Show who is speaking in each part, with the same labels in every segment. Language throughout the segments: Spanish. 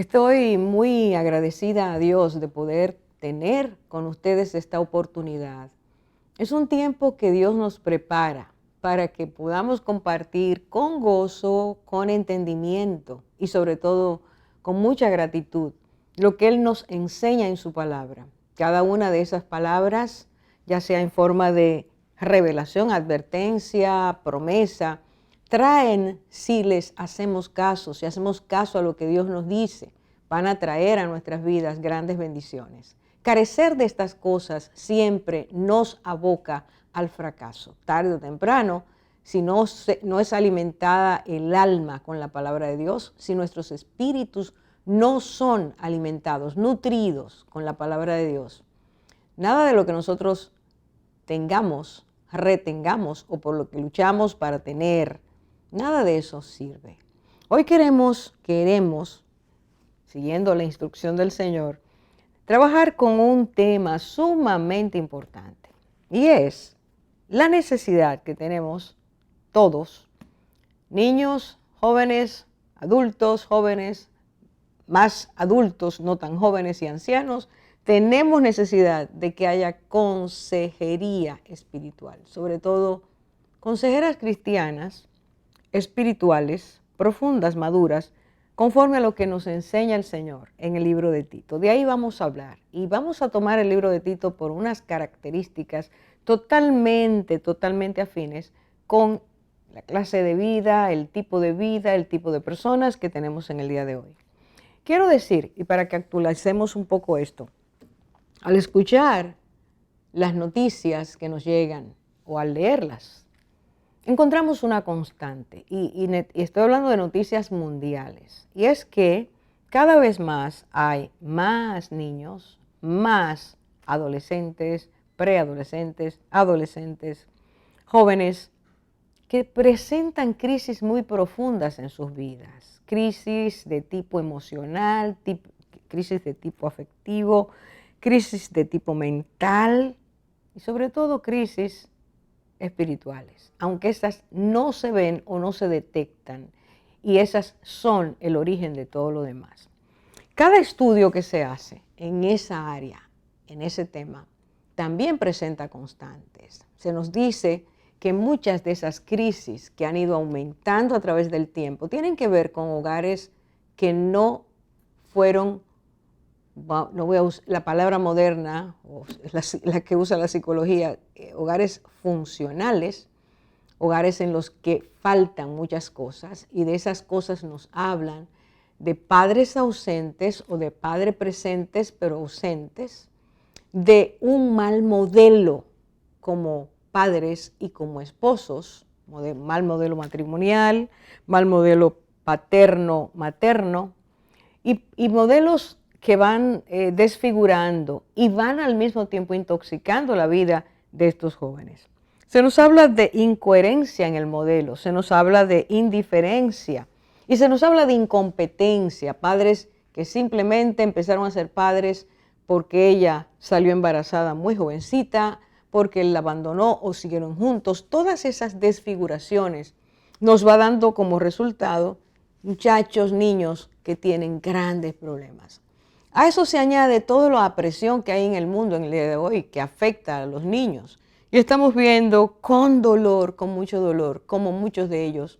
Speaker 1: Estoy muy agradecida a Dios de poder tener con ustedes esta oportunidad. Es un tiempo que Dios nos prepara para que podamos compartir con gozo, con entendimiento y sobre todo con mucha gratitud lo que Él nos enseña en su palabra. Cada una de esas palabras, ya sea en forma de revelación, advertencia, promesa, traen, si les hacemos caso, si hacemos caso a lo que Dios nos dice, van a traer a nuestras vidas grandes bendiciones. Carecer de estas cosas siempre nos aboca al fracaso. Tarde o temprano, si no es alimentada el alma con la palabra de Dios, si nuestros espíritus no son alimentados, nutridos con la palabra de Dios, nada de lo que nosotros tengamos, retengamos o por lo que luchamos para tener, nada de eso sirve. Hoy queremos, siguiendo la instrucción del Señor, trabajar con un tema sumamente importante y es la necesidad que tenemos todos, niños, jóvenes, adultos, más adultos, no tan jóvenes y ancianos, tenemos necesidad de que haya consejería espiritual, sobre todo consejeras cristianas, espirituales, profundas, maduras, conforme a lo que nos enseña el Señor en el libro de Tito. De ahí vamos a hablar y vamos a tomar el libro de Tito por unas características totalmente afines con la clase de vida, el tipo de personas que tenemos en el día de hoy. Quiero decir, y para que actualicemos un poco esto, al escuchar las noticias que nos llegan o al leerlas, encontramos una constante, y estoy hablando de noticias mundiales, y es que cada vez más hay más niños, más adolescentes, preadolescentes, adolescentes, jóvenes, que presentan crisis muy profundas en sus vidas, crisis de tipo emocional, crisis de tipo afectivo, crisis de tipo mental y sobre todo crisis espirituales, aunque esas no se ven o no se detectan y esas son el origen de todo lo demás. Cada estudio que se hace en esa área, en ese tema, también presenta constantes. Se nos dice que muchas de esas crisis que han ido aumentando a través del tiempo tienen que ver con hogares que no fueron, no voy a usar la palabra moderna, o la que usa la psicología, hogares funcionales, hogares en los que faltan muchas cosas y de esas cosas nos hablan de padres ausentes o de padres presentes pero ausentes, de un mal modelo como padres y como esposos, mal modelo matrimonial, mal modelo paterno-materno y modelos que van desfigurando y van al mismo tiempo intoxicando la vida de estos jóvenes. Se nos habla de incoherencia en el modelo, se nos habla de indiferencia y se nos habla de incompetencia, padres que simplemente empezaron a ser padres porque ella salió embarazada muy jovencita, porque él la abandonó o siguieron juntos. Todas esas desfiguraciones nos va dando como resultado muchachos, niños que tienen grandes problemas. A eso se añade toda la presión que hay en el mundo en el día de hoy que afecta a los niños. Y estamos viendo con dolor, con mucho dolor, como muchos de ellos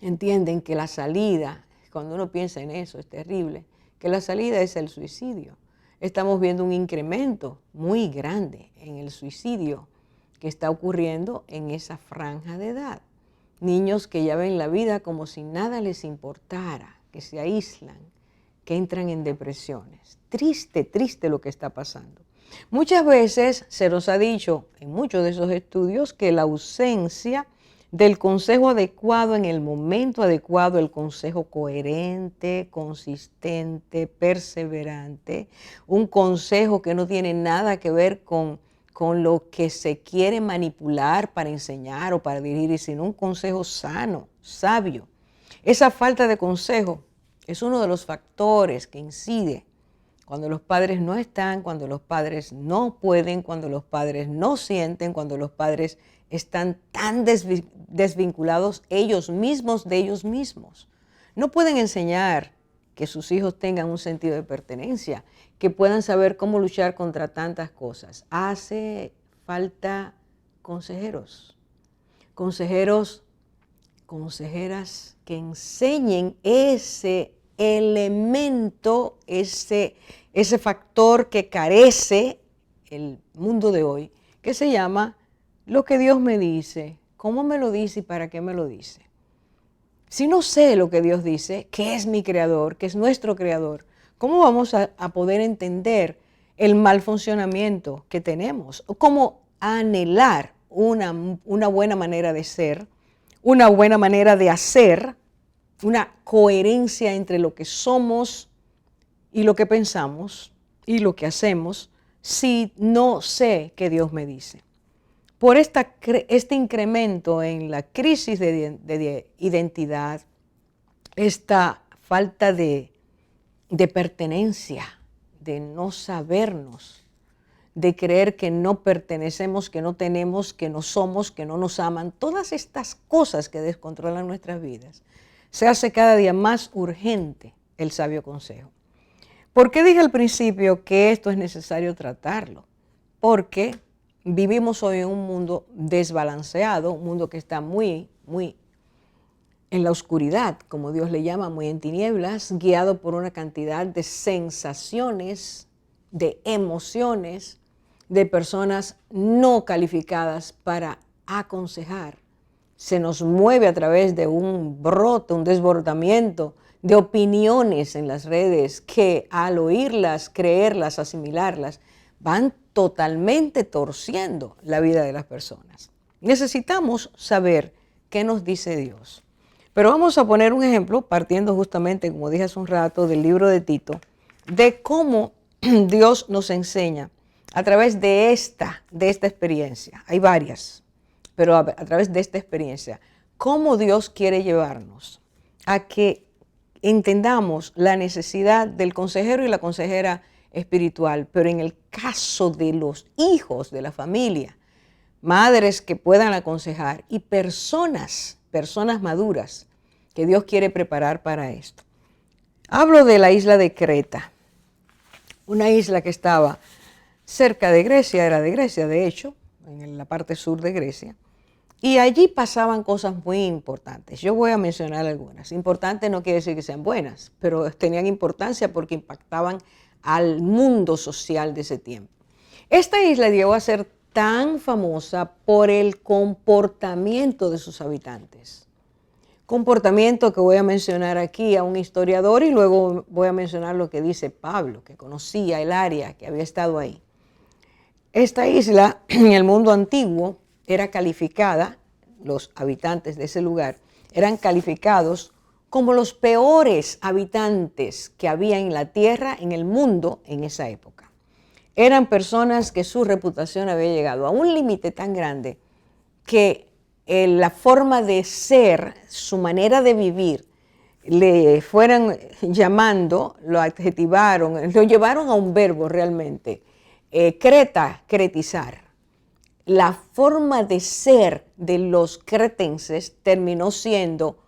Speaker 1: entienden que la salida, cuando uno piensa en eso, es terrible, que la salida es el suicidio. Estamos viendo un incremento muy grande en el suicidio que está ocurriendo en esa franja de edad. Niños que ya ven la vida como si nada les importara, que se aíslan, que entran en depresiones. Triste lo que está pasando. Muchas veces se nos ha dicho en muchos de esos estudios que la ausencia del consejo adecuado en el momento adecuado, el consejo coherente, consistente, perseverante, un consejo que no tiene nada que ver con lo que se quiere manipular para enseñar o para dirigir, sino un consejo sano, sabio. Esa falta de consejo es uno de los factores que incide cuando los padres no están, cuando los padres no pueden, cuando los padres no sienten, cuando los padres están tan desvinculados ellos mismos de ellos mismos. No pueden enseñar que sus hijos tengan un sentido de pertenencia, que puedan saber cómo luchar contra tantas cosas. Hace falta consejeros, consejeras que enseñen ese elemento, ese factor que carece el mundo de hoy, que se llama lo que Dios me dice, cómo me lo dice y para qué me lo dice. Si no sé lo que Dios dice, que es mi creador, que es nuestro creador, ¿cómo vamos a poder entender el mal funcionamiento que tenemos? ¿Cómo anhelar una buena manera de ser, una buena manera de hacer, una coherencia entre lo que somos y lo que pensamos y lo que hacemos, si no sé qué Dios me dice? Por este incremento en la crisis de identidad, esta falta de pertenencia, de no sabernos, de creer que no pertenecemos, que no tenemos, que no somos, que no nos aman, todas estas cosas que descontrolan nuestras vidas, se hace cada día más urgente el sabio consejo. ¿Por qué dije al principio que esto es necesario tratarlo? Porque vivimos hoy en un mundo desbalanceado, un mundo que está muy en la oscuridad, como Dios le llama, muy en tinieblas, guiado por una cantidad de sensaciones, de emociones, de personas no calificadas para aconsejar. Se nos mueve a través de un brote, un desbordamiento de opiniones en las redes que al oírlas, creerlas, asimilarlas, van totalmente torciendo la vida de las personas. Necesitamos saber qué nos dice Dios. Pero vamos a poner un ejemplo, partiendo justamente, como dije hace un rato, del libro de Tito, de cómo Dios nos enseña a través de esta experiencia. Hay varias, pero a través de esta experiencia, cómo Dios quiere llevarnos a que entendamos la necesidad del consejero y la consejera espiritual, pero en el caso de los hijos de la familia, madres que puedan aconsejar y personas maduras que Dios quiere preparar para esto. Hablo de la isla de Creta, una isla que estaba cerca de Grecia, era de Grecia de hecho, en la parte sur de Grecia, y allí pasaban cosas muy importantes. Yo voy a mencionar algunas. Importantes no quiere decir que sean buenas, pero tenían importancia porque impactaban al mundo social de ese tiempo. Esta isla llegó a ser tan famosa por el comportamiento de sus habitantes. Comportamiento que voy a mencionar aquí a un historiador y luego voy a mencionar lo que dice Pablo, que conocía el área, que había estado ahí. Esta isla en el mundo antiguo era calificada, los habitantes de ese lugar eran calificados como los peores habitantes que había en la tierra, en el mundo en esa época. Eran personas que su reputación había llegado a un límite tan grande que la forma de ser, su manera de vivir, le fueran llamando, lo adjetivaron, lo llevaron a un verbo realmente, cretizar. La forma de ser de los cretenses terminó siendo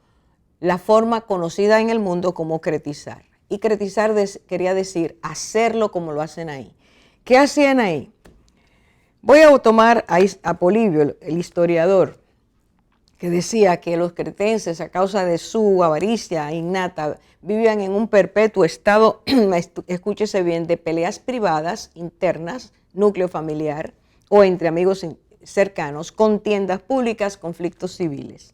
Speaker 1: la forma conocida en el mundo como cretizar. Y cretizar quería decir hacerlo como lo hacen ahí. ¿Qué hacían ahí? Voy a tomar a Polibio, el historiador, que decía que los cretenses, a causa de su avaricia innata, vivían en un perpetuo estado, escúchese bien, de peleas privadas, internas, núcleo familiar, o entre amigos cercanos, contiendas públicas, conflictos civiles.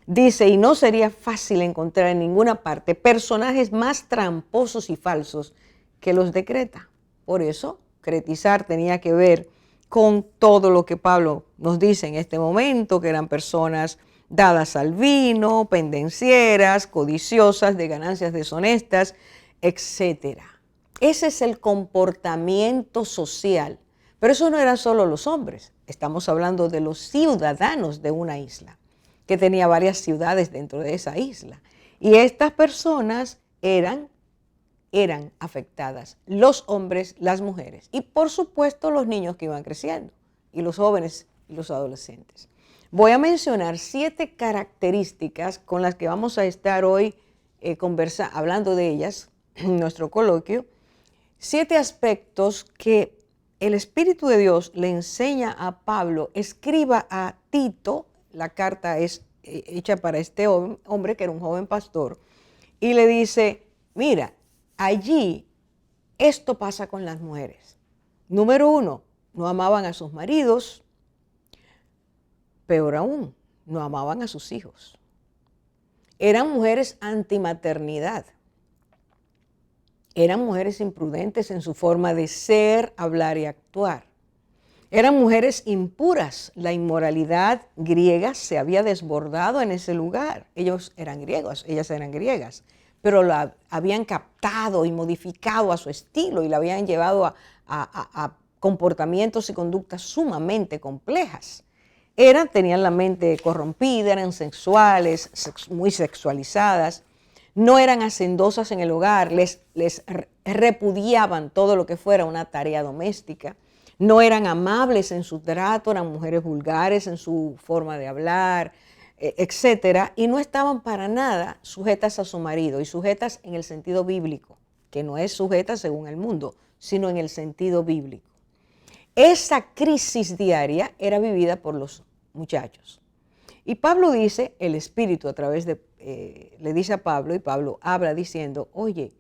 Speaker 1: Dice, y no sería fácil encontrar en ninguna parte personajes más tramposos y falsos que los de Creta. Por eso, cretizar tenía que ver con todo lo que Pablo nos dice en este momento, que eran personas dadas al vino, pendencieras, codiciosas, de ganancias deshonestas, etc. Ese es el comportamiento social. Pero eso no eran solo los hombres, estamos hablando de los ciudadanos de una isla, que tenía varias ciudades dentro de esa isla. Y estas personas eran afectadas, los hombres, las mujeres y por supuesto los niños que iban creciendo y los jóvenes y los adolescentes. Voy a mencionar 7 características con las que vamos a estar hoy hablando de ellas en nuestro coloquio, 7 aspectos que el Espíritu de Dios le enseña a Pablo. Escriba a Tito, la carta es hecha para este hombre que era un joven pastor, y le dice, mira, allí esto pasa con las mujeres. Número 1, no amaban a sus maridos, peor aún, no amaban a sus hijos. Eran mujeres antimaternidad. Eran mujeres imprudentes en su forma de ser, hablar y actuar. Eran mujeres impuras. La inmoralidad griega se había desbordado en ese lugar. Ellos eran griegos, ellas eran griegas, pero la habían captado y modificado a su estilo y la habían llevado a comportamientos y conductas sumamente complejas. Tenían la mente corrompida, eran sensuales, muy sexualizadas. No eran hacendosas en el hogar, les repudiaban todo lo que fuera una tarea doméstica. No eran amables en su trato, eran mujeres vulgares en su forma de hablar, etcétera. Y no estaban para nada sujetas a su marido, y sujetas en el sentido bíblico, que no es sujeta según el mundo, sino en el sentido bíblico. Esa crisis diaria era vivida por los muchachos. Y Pablo dice, el Espíritu a través de, le dice a Pablo, y Pablo habla diciendo, oye,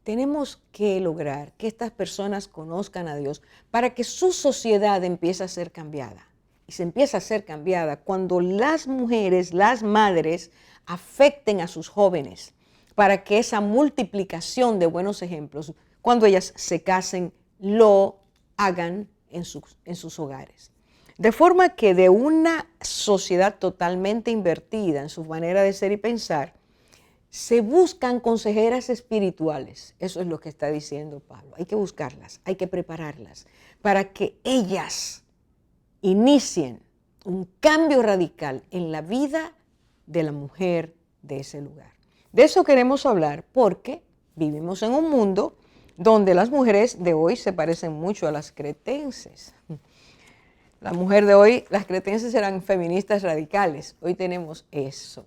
Speaker 1: tenemos que lograr que estas personas conozcan a Dios para que su sociedad empiece a ser cambiada. Y se empieza a ser cambiada cuando las mujeres, las madres, afecten a sus jóvenes, para que esa multiplicación de buenos ejemplos, cuando ellas se casen, lo hagan en sus hogares. De forma que de una sociedad totalmente invertida en su manera de ser y pensar, se buscan consejeras espirituales. Eso es lo que está diciendo Pablo. Hay que buscarlas, hay que prepararlas para que ellas inicien un cambio radical en la vida de la mujer de ese lugar. De eso queremos hablar porque vivimos en un mundo donde las mujeres de hoy se parecen mucho a las cretenses. La mujer de hoy, las cretenses eran feministas radicales. Hoy tenemos eso.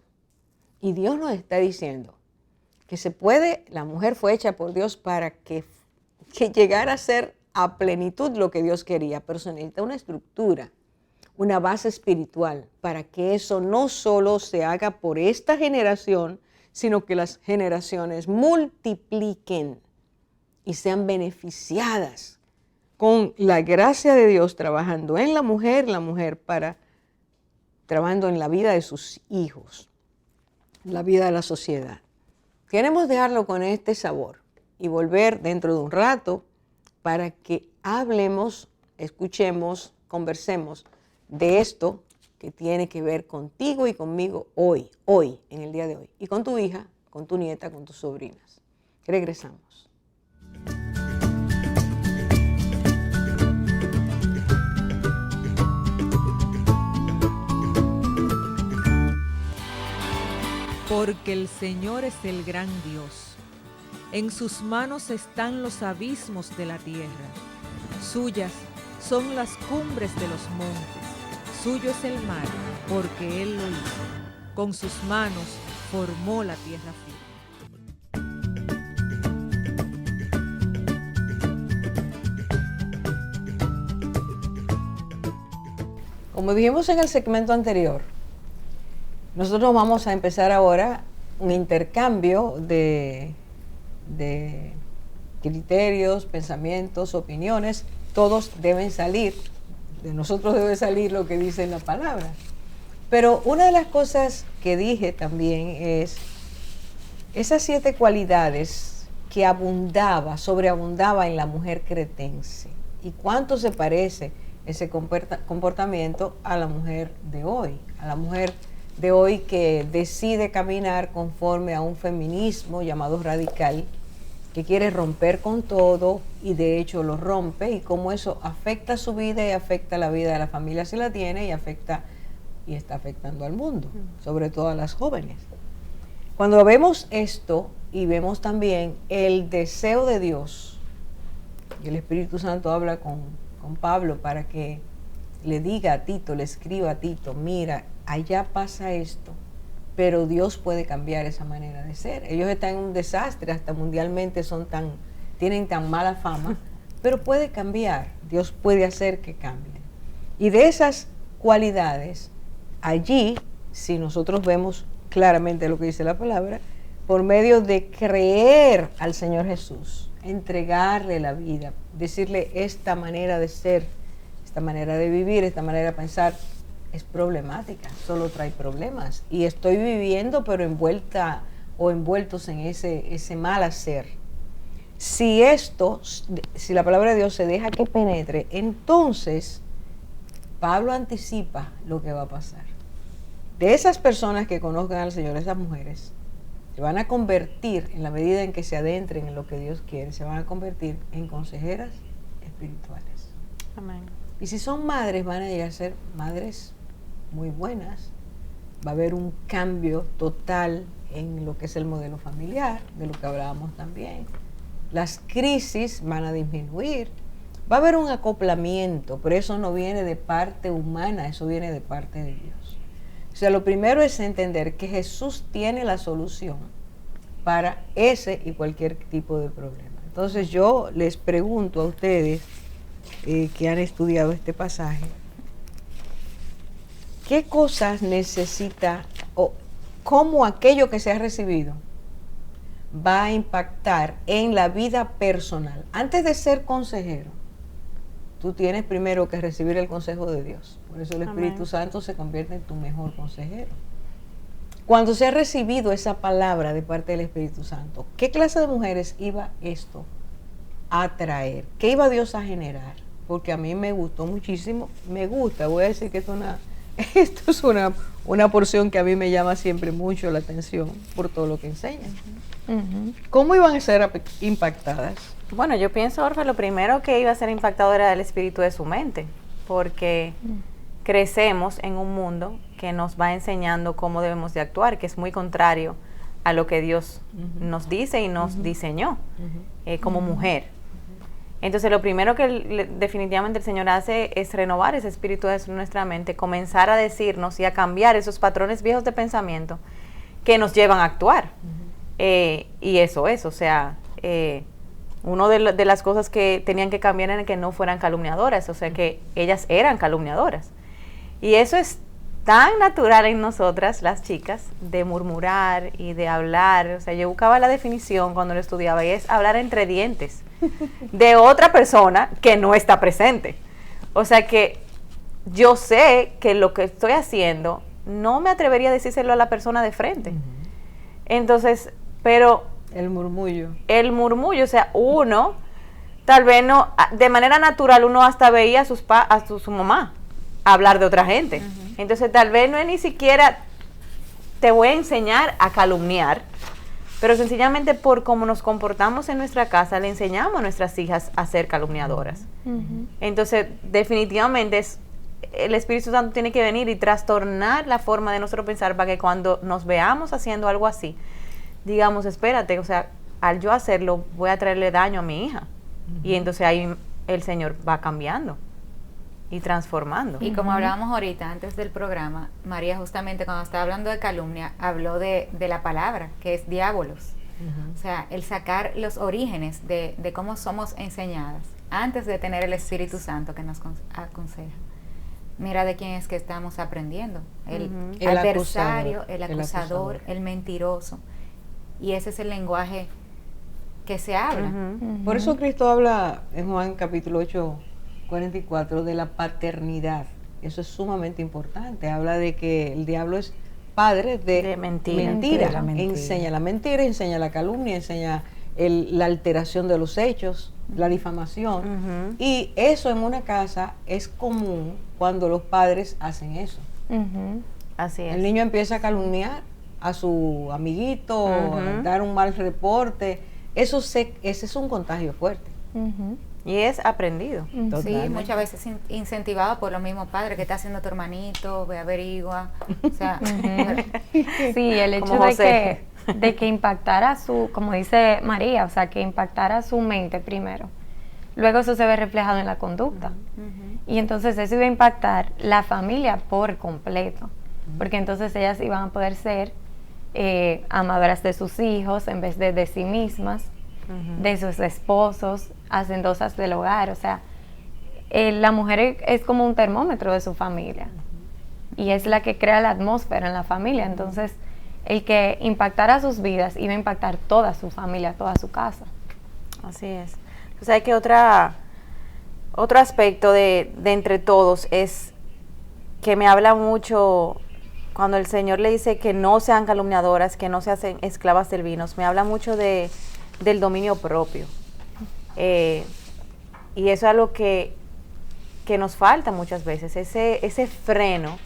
Speaker 1: Y Dios nos está diciendo que se puede, la mujer fue hecha por Dios para que llegara a ser a plenitud lo que Dios quería, pero se necesita una estructura, una base espiritual, para que eso no solo se haga por esta generación, sino que las generaciones multipliquen y sean beneficiadas con la gracia de Dios trabajando en la mujer trabajando en la vida de sus hijos, la vida de la sociedad. Queremos dejarlo con este sabor y volver dentro de un rato para que hablemos, escuchemos, conversemos de esto que tiene que ver contigo y conmigo hoy, en el día de hoy, y con tu hija, con tu nieta, con tus sobrinas. Regresamos.
Speaker 2: Porque el Señor es el gran Dios. En sus manos están los abismos de la tierra. Suyas son las cumbres de los montes. Suyo es el mar, porque Él lo hizo. Con sus manos formó la tierra firme.
Speaker 1: Como dijimos en el segmento anterior, nosotros vamos a empezar ahora un intercambio de criterios, pensamientos, opiniones. Todos deben salir, de nosotros debe salir lo que dice la palabra. Pero una de las cosas que dije también es esas 7 cualidades que sobreabundaba en la mujer cretense. ¿Y cuánto se parece ese comportamiento a la mujer de hoy? A la mujer de hoy que decide caminar conforme a un feminismo llamado radical, que quiere romper con todo y de hecho lo rompe, y cómo eso afecta su vida y afecta la vida de la familia si la tiene, y está afectando al mundo, sobre todo a las jóvenes. Cuando vemos esto y vemos también el deseo de Dios, y el Espíritu Santo habla con Pablo para que le diga a Tito, le escriba a Tito, mira, allá pasa esto, pero Dios puede cambiar esa manera de ser. Ellos están en un desastre, hasta mundialmente tienen tan mala fama, pero puede cambiar, Dios puede hacer que cambien. Y de esas cualidades, allí, si nosotros vemos claramente lo que dice la palabra, por medio de creer al Señor Jesús, entregarle la vida, decirle esta manera de ser, esta manera de vivir, esta manera de pensar, es problemática, solo trae problemas. Y estoy viviendo, pero envuelta o envueltos en ese mal hacer. Si la palabra de Dios se deja que penetre, entonces Pablo anticipa lo que va a pasar. De esas personas que conozcan al Señor, esas mujeres, se van a convertir, en la medida en que se adentren en lo que Dios quiere, se van a convertir en consejeras espirituales.
Speaker 3: Amén.
Speaker 1: Y si son madres, van a llegar a ser madres muy buenas. Va a haber un cambio total en lo que es el modelo familiar, de lo que hablábamos también. Las crisis van a disminuir. Va a haber un acoplamiento, pero eso no viene de parte humana, eso viene de parte de Dios. O sea, lo primero es entender que Jesús tiene la solución para ese y cualquier tipo de problema. Entonces yo les pregunto a ustedes que han estudiado este pasaje, ¿qué cosas necesita o cómo aquello que se ha recibido va a impactar en la vida personal? Antes de ser consejero, tú tienes primero que recibir el consejo de Dios. Por eso el Espíritu Santo se convierte en tu mejor consejero. Cuando se ha recibido esa palabra de parte del Espíritu Santo, ¿qué clase de mujeres iba esto a traer? ¿Qué iba Dios a generar? Porque a mí me gustó muchísimo, voy a decir que esto es una porción que a mí me llama siempre mucho la atención por todo lo que enseñan. ¿Cómo iban a ser impactadas?
Speaker 3: Bueno, yo pienso, Orfe, lo primero que iba a ser impactado era el espíritu de su mente, porque crecemos en un mundo que nos va enseñando cómo debemos de actuar, que es muy contrario a lo que Dios nos dice y nos diseñó como mujer. Entonces, lo primero que definitivamente el Señor hace es renovar ese espíritu de nuestra mente, comenzar a decirnos y a cambiar esos patrones viejos de pensamiento que nos llevan a actuar. Y eso es, o sea, una de las cosas que tenían que cambiar era que no fueran calumniadoras, o sea, que ellas eran calumniadoras. Y eso es tan natural en nosotras, las chicas, de murmurar y de hablar. O sea, yo buscaba la definición cuando lo estudiaba y es hablar entre dientes de otra persona que no está presente. O sea que yo sé que lo que estoy haciendo no me atrevería a decírselo a la persona de frente. Entonces, pero
Speaker 1: el murmullo,
Speaker 3: o sea, uno tal vez no, de manera natural uno hasta veía a su mamá hablar de otra gente. Entonces tal vez no es ni siquiera te voy a enseñar a calumniar, pero sencillamente por cómo nos comportamos en nuestra casa le enseñamos a nuestras hijas a ser calumniadoras. Entonces definitivamente el Espíritu Santo tiene que venir y trastornar la forma de nosotros pensar para que cuando nos veamos haciendo algo así, digamos, espérate, o sea, al yo hacerlo voy a traerle daño a mi hija. Y entonces ahí el Señor va cambiando y transformando.
Speaker 4: Y como hablábamos ahorita antes del programa, María justamente cuando estaba hablando de calumnia habló de la palabra, que es diabolos. O sea, el sacar los orígenes de cómo somos enseñadas antes de tener el Espíritu Santo que nos aconseja. Mira de quién es que estamos aprendiendo. El adversario, el acusador, el mentiroso. Y ese es el lenguaje que se habla.
Speaker 1: Por eso Cristo habla en Juan capítulo 8:44 de la paternidad. Eso es sumamente importante. Habla de que el diablo es padre de mentira. Enseña la mentira, enseña la calumnia, enseña la alteración de los hechos, la difamación. Y eso en una casa es común cuando los padres hacen eso.
Speaker 3: Así es.
Speaker 1: El niño empieza a calumniar a su amiguito, a dar un mal reporte. Ese es un contagio fuerte.
Speaker 3: Y es aprendido.
Speaker 4: Sí, muchas veces incentivado por los mismos padres. ¿Qué está haciendo tu hermanito? Ve, averigua. O sea,
Speaker 5: sí, el hecho de que impactara como dice María, o sea, que impactara su mente primero. Luego eso se ve reflejado en la conducta. Y entonces eso iba a impactar la familia por completo. Porque entonces ellas iban a poder ser amadoras de sus hijos en vez de sí mismas, de sus esposos, hacendosas del hogar. O sea, la mujer es como un termómetro de su familia y es la que crea la atmósfera en la familia. Entonces, el que impactara sus vidas iba a impactar toda su familia, toda su casa.
Speaker 3: Así es. O sea, que otro aspecto de entre todos es que me habla mucho cuando el Señor le dice que no sean calumniadoras, que no se hacen esclavas del vino. Me habla mucho del dominio propio. Y eso es algo que nos falta muchas veces, ese freno,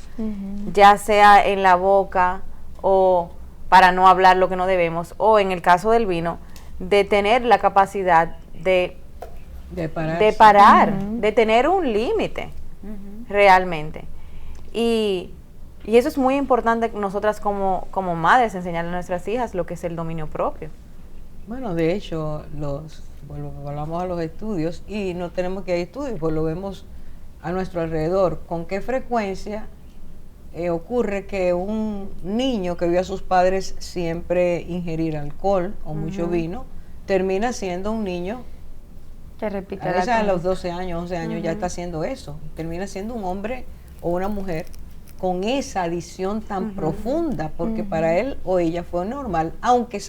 Speaker 3: ya sea en la boca o para no hablar lo que no debemos, o en el caso del vino, de tener la capacidad de parar, de tener un límite realmente. Y eso es muy importante nosotras como madres, enseñarle a nuestras hijas lo que es el dominio propio.
Speaker 1: Bueno, de hecho, volvamos a los estudios y no tenemos que ir a estudios, pues lo vemos a nuestro alrededor. ¿Con qué frecuencia ocurre que un niño que vio a sus padres siempre ingerir alcohol o mucho vino, termina siendo un niño
Speaker 5: Que repite
Speaker 1: a veces
Speaker 5: la
Speaker 1: a los 12 años, 11 años ya está haciendo eso? Termina siendo un hombre o una mujer con esa adicción tan profunda, porque para él o ella fue normal, aunque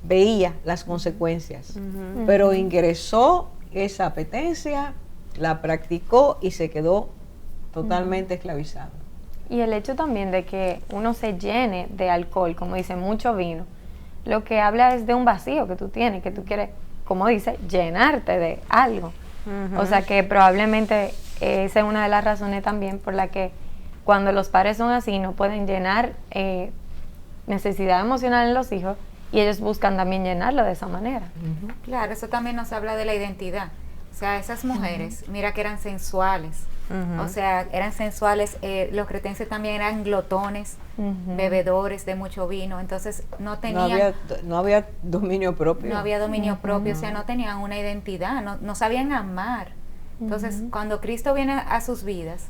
Speaker 1: veía las consecuencias, pero ingresó esa apetencia, la practicó y se quedó totalmente esclavizado.
Speaker 5: Y el hecho también de que uno se llene de alcohol, como dice, mucho vino, lo que habla es de un vacío que tú tienes, que tú quieres, como dice, llenarte de algo. O sea que probablemente esa es una de las razones también por la que cuando los padres son así no pueden llenar necesidad emocional en los hijos, y ellos buscan también llenarlo de esa manera.
Speaker 4: Claro, eso también nos habla de la identidad. O sea, esas mujeres, mira que eran sensuales. O sea, eran sensuales. Los cretenses también eran glotones, bebedores de mucho vino. Entonces, no tenían...
Speaker 1: No había dominio propio.
Speaker 4: No había dominio propio, o sea, no tenían una identidad, no sabían amar. Entonces, cuando Cristo viene a sus vidas,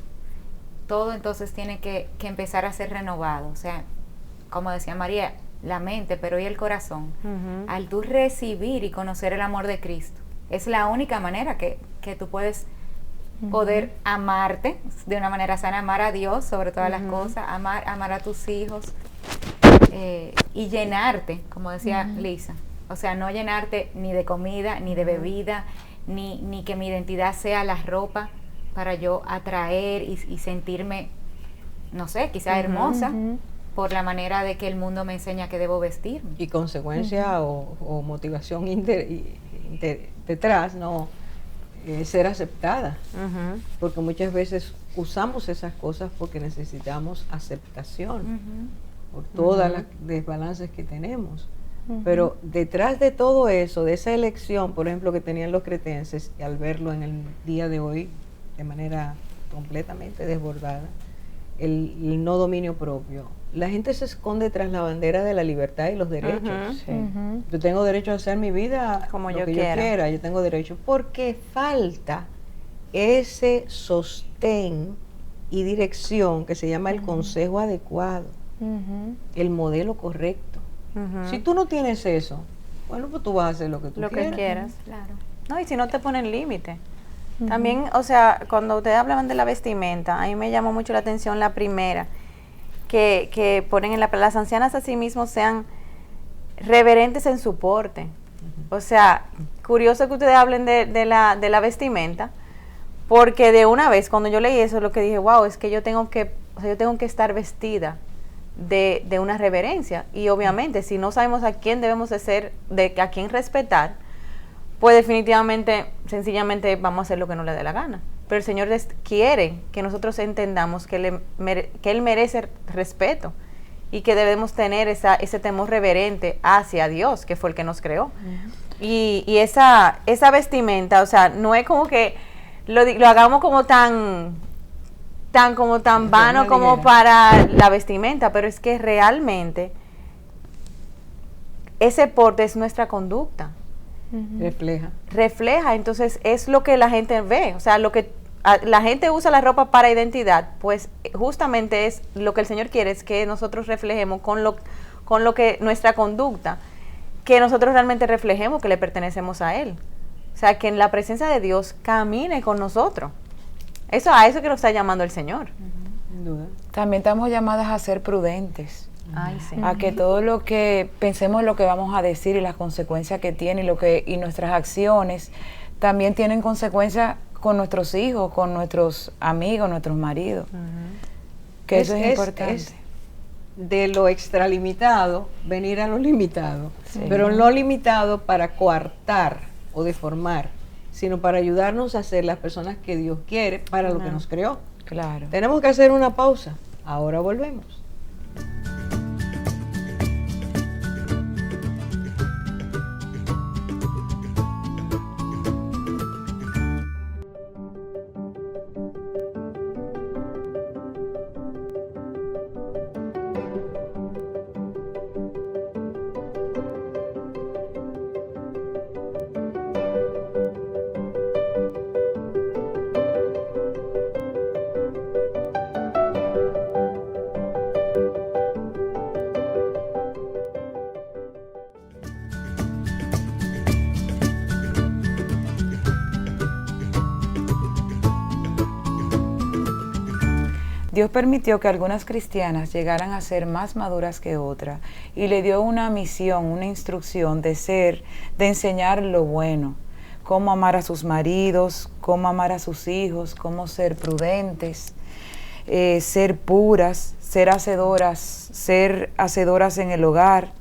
Speaker 4: todo entonces tiene que empezar a ser renovado. O sea, como decía María, la mente, pero y el corazón. Al tú recibir y conocer el amor de Cristo, es la única manera que tú puedes poder amarte de una manera sana, amar a Dios sobre todas las cosas, amar a tus hijos, y llenarte, como decía Lisa. O sea, no llenarte ni de comida, ni de bebida, ni que mi identidad sea la ropa para yo atraer y sentirme, no sé, quizá hermosa, por la manera de que el mundo me enseña que debo vestirme.
Speaker 1: Y consecuencia o motivación detrás, no ser aceptada. Porque muchas veces usamos esas cosas porque necesitamos aceptación por todas las desbalances que tenemos. Pero detrás de todo eso, de esa elección, por ejemplo, que tenían los cretenses, y al verlo en el día de hoy de manera completamente desbordada, el no dominio propio, la gente se esconde tras la bandera de la libertad y los derechos. Yo tengo derecho a hacer mi vida como yo quiera, yo tengo derecho, porque falta ese sostén y dirección que se llama el consejo adecuado, el modelo correcto. Si tú no tienes eso, bueno, pues tú vas a hacer lo que tú quieras.
Speaker 3: Claro. No, y si no te ponen límite. También, o sea, cuando ustedes hablaban de la vestimenta, a mí me llamó mucho la atención la primera, que ponen en las ancianas a sí mismos sean reverentes en su porte. O sea, curioso que ustedes hablen de la vestimenta, porque de una vez cuando yo leí eso, lo que dije, wow, es que yo tengo que estar vestida de una reverencia. Y obviamente, si no sabemos a quién debemos de ser, a quién respetar, pues definitivamente, sencillamente vamos a hacer lo que nos le dé la gana. Pero el Señor quiere que nosotros entendamos que Él merece respeto y que debemos tener ese temor reverente hacia Dios, que fue el que nos creó. Y esa vestimenta, o sea, no es como que lo hagamos como tan vano como para la vestimenta, pero es que realmente ese porte es nuestra conducta.
Speaker 1: Refleja,
Speaker 3: entonces es lo que la gente ve, o sea, lo que la gente usa la ropa para identidad, pues justamente es lo que el Señor quiere, es que nosotros reflejemos con lo que nuestra conducta, que nosotros realmente reflejemos que le pertenecemos a Él. O sea, que en la presencia de Dios camine con nosotros. A eso que nos está llamando el Señor.
Speaker 1: Sin duda.
Speaker 6: También estamos llamadas a ser prudentes.
Speaker 3: Ay, sí.
Speaker 6: A que todo lo que pensemos, lo que vamos a decir y las consecuencias que tiene y nuestras acciones también tienen consecuencias con nuestros hijos, con nuestros amigos, nuestros maridos. Que eso es importante.
Speaker 1: Es de lo extralimitado venir a lo limitado,
Speaker 6: Sí.
Speaker 1: pero no limitado para coartar o deformar, sino para ayudarnos a ser las personas que Dios quiere para lo que nos creó.
Speaker 6: Claro.
Speaker 1: Tenemos que hacer una pausa. Ahora volvemos.
Speaker 6: Dios permitió que algunas cristianas llegaran a ser más maduras que otras y le dio una misión, una instrucción de enseñar lo bueno, cómo amar a sus maridos, cómo amar a sus hijos, cómo ser prudentes, ser puras, ser hacedoras en el hogar,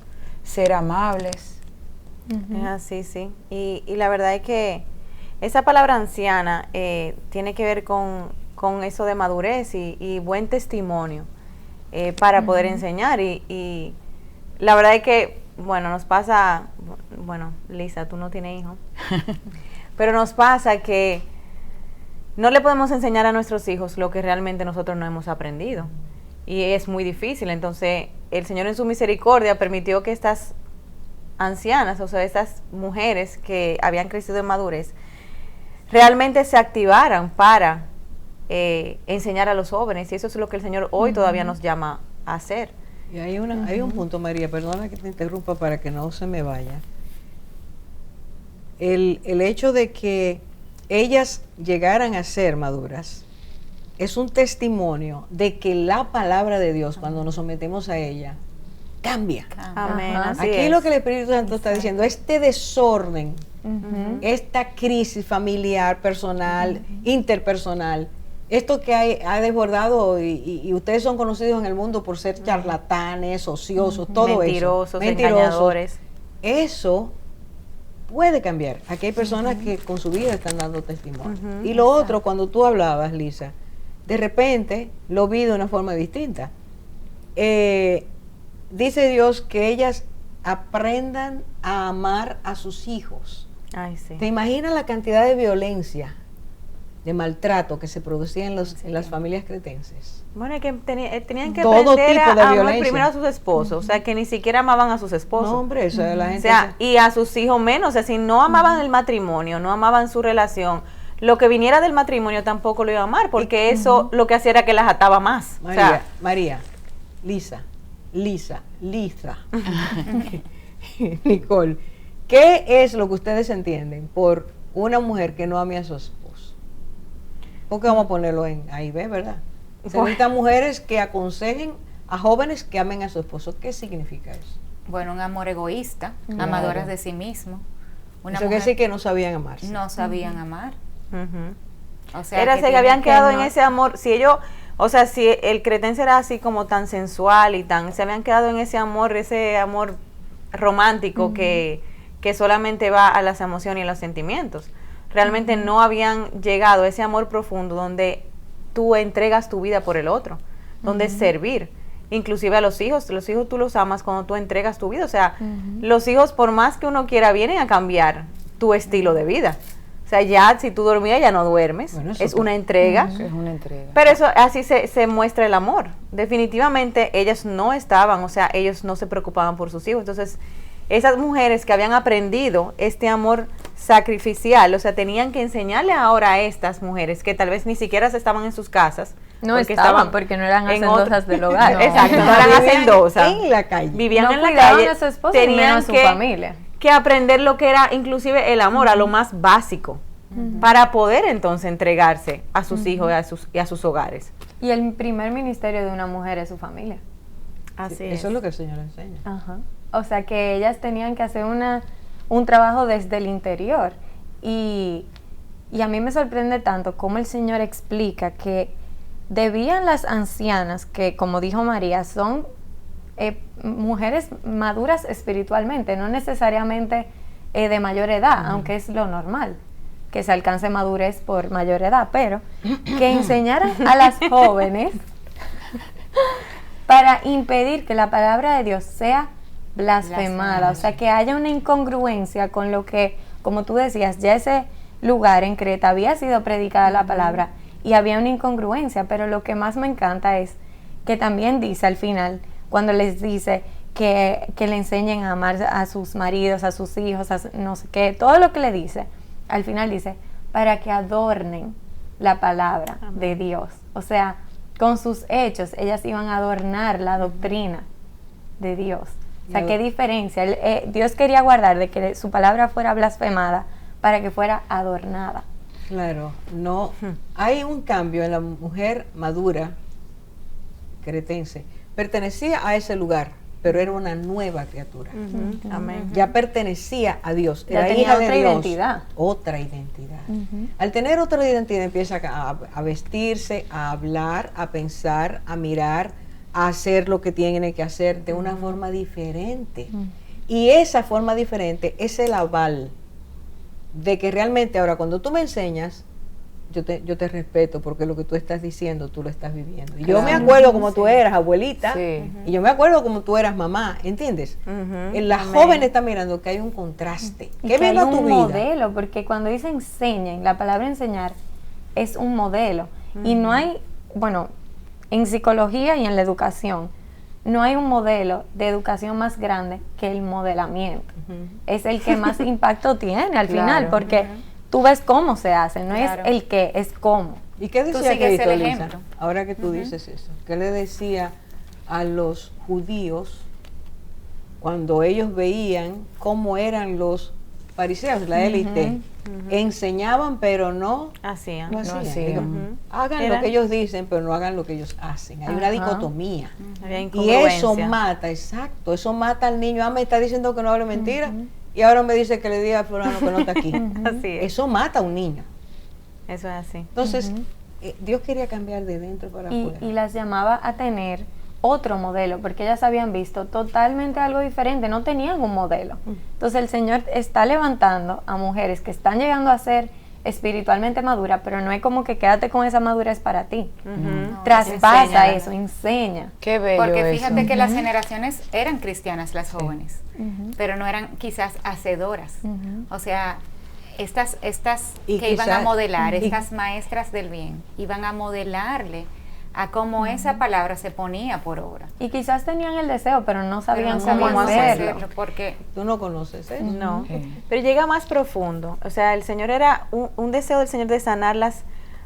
Speaker 6: ser amables.
Speaker 3: Es así, sí. Y la verdad es que esa palabra anciana tiene que ver con eso de madurez y buen testimonio para poder enseñar. Y la verdad es que, bueno, nos pasa, bueno, Lisa, tú no tienes hijos, pero nos pasa que no le podemos enseñar a nuestros hijos lo que realmente nosotros no hemos aprendido. Y es muy difícil. Entonces, el Señor en su misericordia permitió que estas ancianas, o sea, estas mujeres que habían crecido en madurez, realmente se activaran para enseñar a los jóvenes, y eso es lo que el Señor hoy todavía nos llama a hacer.
Speaker 1: Y hay un punto, María, perdona que te interrumpa para que no se me vaya. El hecho de que ellas llegaran a ser maduras es un testimonio de que la palabra de Dios, cuando nos sometemos a ella, cambia.
Speaker 3: Amén. Así
Speaker 1: Aquí
Speaker 3: es.
Speaker 1: lo que el Espíritu Santo está diciendo, este desorden, esta crisis familiar, personal, interpersonal, esto que ha desbordado y ustedes son conocidos en el mundo por ser charlatanes, ociosos, todo
Speaker 3: Mentirosos,
Speaker 1: eso.
Speaker 3: engañadores.
Speaker 1: Eso puede cambiar. Aquí hay personas que con su vida están dando testimonio. Y lo otro, cuando tú hablabas, Lisa, de repente lo vi de una forma distinta. Dice Dios que ellas aprendan a amar a sus hijos.
Speaker 3: Ay, sí.
Speaker 1: ¿Te imaginas la cantidad de violencia, de maltrato que se producía en las familias cretenses?
Speaker 3: Bueno, es que tenían que
Speaker 1: Todo
Speaker 3: aprender
Speaker 1: tipo de
Speaker 3: a amar
Speaker 1: violencia.
Speaker 3: primero a sus esposos, o sea, que ni siquiera amaban a sus esposos.
Speaker 1: No, hombre, eso de la
Speaker 3: O
Speaker 1: gente...
Speaker 3: sea, y a sus hijos menos, o sea, si no amaban el matrimonio, no amaban su relación, lo que viniera del matrimonio tampoco lo iba a amar, porque eso lo que hacía era que las ataba más.
Speaker 1: María, Lisa, Nicole, ¿qué es lo que ustedes entienden por una mujer que no ame a su esposo? Porque vamos a ponerlo en ahí, ¿ves, verdad? Se necesitan mujeres que aconsejen a jóvenes que amen a su esposo. ¿Qué significa eso?
Speaker 4: Bueno, un amor egoísta,
Speaker 1: Claro.
Speaker 4: amadoras de sí mismo.
Speaker 1: Eso quiere decir que no sabían amarse.
Speaker 4: no sabían amar. O sea,
Speaker 3: Era
Speaker 4: que
Speaker 3: que
Speaker 4: tienen
Speaker 3: habían quedado
Speaker 4: no-
Speaker 3: en ese amor, si ellos, o sea, si el cretense era así como tan sensual y se habían quedado en ese amor romántico que solamente va a las emociones y los sentimientos. Realmente no habían llegado a ese amor profundo donde tú entregas tu vida por el otro, donde es servir. Inclusive a los hijos tú los amas cuando tú entregas tu vida. O sea, los hijos, por más que uno quiera, vienen a cambiar tu estilo de vida. O sea, ya si tú dormías, ya no duermes.
Speaker 1: Bueno, eso
Speaker 3: es una entrega.
Speaker 6: Es una entrega.
Speaker 3: Pero eso así se muestra el amor. Definitivamente ellas no estaban, o sea, ellos no se preocupaban por sus hijos. Entonces, esas mujeres que habían aprendido este amor sacrificial, o sea, tenían que enseñarle ahora a estas mujeres que tal vez ni siquiera estaban en sus casas.
Speaker 5: No estaban porque no eran hacendosas del hogar.
Speaker 3: No. Exacto, no eran hacendosas.
Speaker 1: En la calle.
Speaker 3: Vivían
Speaker 5: no
Speaker 3: en la
Speaker 5: cuidaban
Speaker 3: calle.
Speaker 5: a su esposo
Speaker 3: tenían
Speaker 5: ni menos a su familia.
Speaker 3: que aprender lo que era inclusive el amor, a lo más básico, para poder entonces entregarse a sus hijos y a sus hogares.
Speaker 5: Y el primer ministerio de una mujer es su familia.
Speaker 3: Así
Speaker 1: Eso es lo que el Señor enseña.
Speaker 5: Ajá. O sea que ellas tenían que hacer un trabajo desde el interior. Y a mí me sorprende tanto cómo el Señor explica que debían las ancianas, que como dijo María, son mujeres maduras espiritualmente, no necesariamente de mayor edad, aunque es lo normal, que se alcance madurez por mayor edad, pero que enseñaran a las jóvenes para impedir que la palabra de Dios sea blasfemada, o sea, que haya una incongruencia con lo que, como tú decías, ya ese lugar en Creta había sido predicada la palabra y había una incongruencia, pero lo que más me encanta es que también dice al final, cuando les dice que le enseñen a amar a sus maridos, a sus hijos, no sé qué, todo lo que le dice, al final dice, para que adornen la palabra de Dios, o sea, con sus hechos ellas iban a adornar la doctrina de Dios. O sea, qué diferencia. Dios quería guardar de que su palabra fuera blasfemada para que fuera adornada.
Speaker 1: Claro, no. Hay un cambio en la mujer madura cretense. Pertenecía a ese lugar, pero era una nueva criatura.
Speaker 3: Amén.
Speaker 1: Ya pertenecía a Dios.
Speaker 5: Ya
Speaker 1: Era
Speaker 5: tenía
Speaker 1: hija de
Speaker 5: otra
Speaker 1: Dios.
Speaker 5: identidad.
Speaker 1: Otra identidad. Al tener otra identidad empieza a vestirse, a hablar, a pensar, a mirar, a hacer lo que tiene que hacer de una forma diferente. Y esa forma diferente es el aval de que realmente ahora cuando tú me enseñas, yo te respeto porque lo que tú estás diciendo, tú lo estás viviendo. Y yo me acuerdo como tú eras abuelita, y yo me acuerdo como tú eras mamá, ¿entiendes? La joven está mirando que hay un contraste.
Speaker 5: Y
Speaker 1: ¿Qué
Speaker 5: que hay
Speaker 1: venga a tu
Speaker 5: un
Speaker 1: vida?
Speaker 5: modelo, porque cuando dice enseñen, la palabra enseñar es un modelo. Y no hay, bueno, en psicología y en la educación, no hay un modelo de educación más grande que el modelamiento. Es el que más impacto tiene al final, porque tú ves cómo se hace, no es el qué, es cómo.
Speaker 1: ¿Y qué
Speaker 4: Tú
Speaker 1: decía
Speaker 4: sigues
Speaker 1: Cristo,
Speaker 4: el
Speaker 1: Elisa?
Speaker 4: ejemplo.
Speaker 1: Ahora que tú dices eso, ¿qué le decía a los judíos cuando ellos veían cómo eran los fariseos, la élite? Enseñaban, pero no
Speaker 3: Hacían.
Speaker 1: lo hacían.
Speaker 6: hacían.
Speaker 1: Digo, hagan lo que ellos dicen, pero no hagan lo que ellos hacen. Hay una dicotomía.
Speaker 3: Había
Speaker 1: Y
Speaker 3: incongruencia.
Speaker 1: eso mata, exacto, eso mata al niño. Me está diciendo que no hable mentira y ahora me dice que le diga a fulano que no está aquí.
Speaker 3: Así es.
Speaker 1: Eso mata a un niño.
Speaker 3: Eso es así.
Speaker 1: Entonces, Dios quería cambiar de dentro para afuera.
Speaker 5: Y las llamaba a tener otro modelo, porque ellas habían visto totalmente algo diferente, no tenían un modelo. Entonces el Señor está levantando a mujeres que están llegando a ser espiritualmente maduras, pero no es como que quédate con esa madurez para ti. Traspasa
Speaker 4: enséñala.
Speaker 5: eso, enseña.
Speaker 6: Qué bello
Speaker 4: Porque
Speaker 6: eso.
Speaker 4: fíjate que las generaciones eran cristianas, las jóvenes, pero no eran quizás hacedoras. O sea, estas
Speaker 1: Y
Speaker 4: que iban a
Speaker 1: quizás-
Speaker 4: modelar,
Speaker 1: y-
Speaker 4: estas maestras del bien, iban a modelarle a cómo esa palabra se ponía por obra.
Speaker 5: Y quizás tenían el deseo, pero no
Speaker 4: Pero
Speaker 5: sabían
Speaker 4: no
Speaker 5: cómo
Speaker 4: sabían
Speaker 5: hacerlo.
Speaker 4: porque
Speaker 1: Tú no conoces eso.
Speaker 3: No,
Speaker 6: Sí.
Speaker 3: pero llega más profundo. O sea, el Señor era un deseo del Señor de sanarlas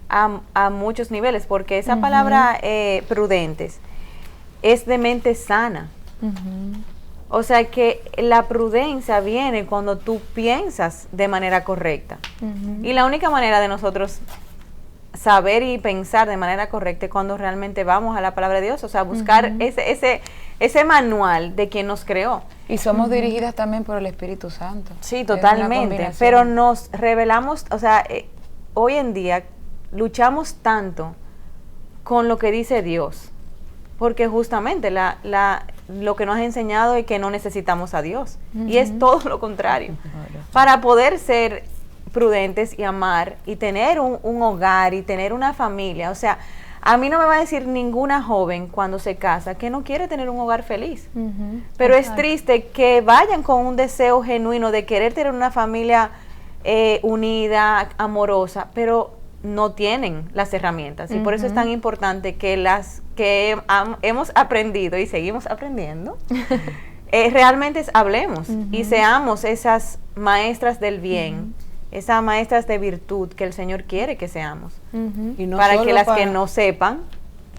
Speaker 3: a muchos niveles, porque esa palabra prudentes es de mente sana. O sea que la prudencia viene cuando tú piensas de manera correcta. Y la única manera de nosotros saber y pensar de manera correcta es cuando realmente vamos a la palabra de Dios, o sea, buscar ese manual de quien nos creó.
Speaker 6: Y somos dirigidas también por el Espíritu Santo.
Speaker 3: Sí,
Speaker 6: Es una
Speaker 3: totalmente.
Speaker 6: combinación.
Speaker 3: Pero nos revelamos, o sea, hoy en día luchamos tanto con lo que dice Dios, porque justamente lo que nos ha enseñado es que no necesitamos a Dios, y es todo lo contrario. Para poder ser prudentes y amar y tener un hogar y tener una familia, o sea, a mí no me va a decir ninguna joven cuando se casa que no quiere tener un hogar feliz. Pero es triste que vayan con un deseo genuino de querer tener una familia unida, amorosa, pero no tienen las herramientas. Y por eso es tan importante que las que hemos aprendido y seguimos aprendiendo, realmente hablemos y seamos esas maestras del bien esas maestras de virtud que el Señor quiere que seamos,
Speaker 1: Y no
Speaker 3: para
Speaker 1: solo
Speaker 3: que las que no sepan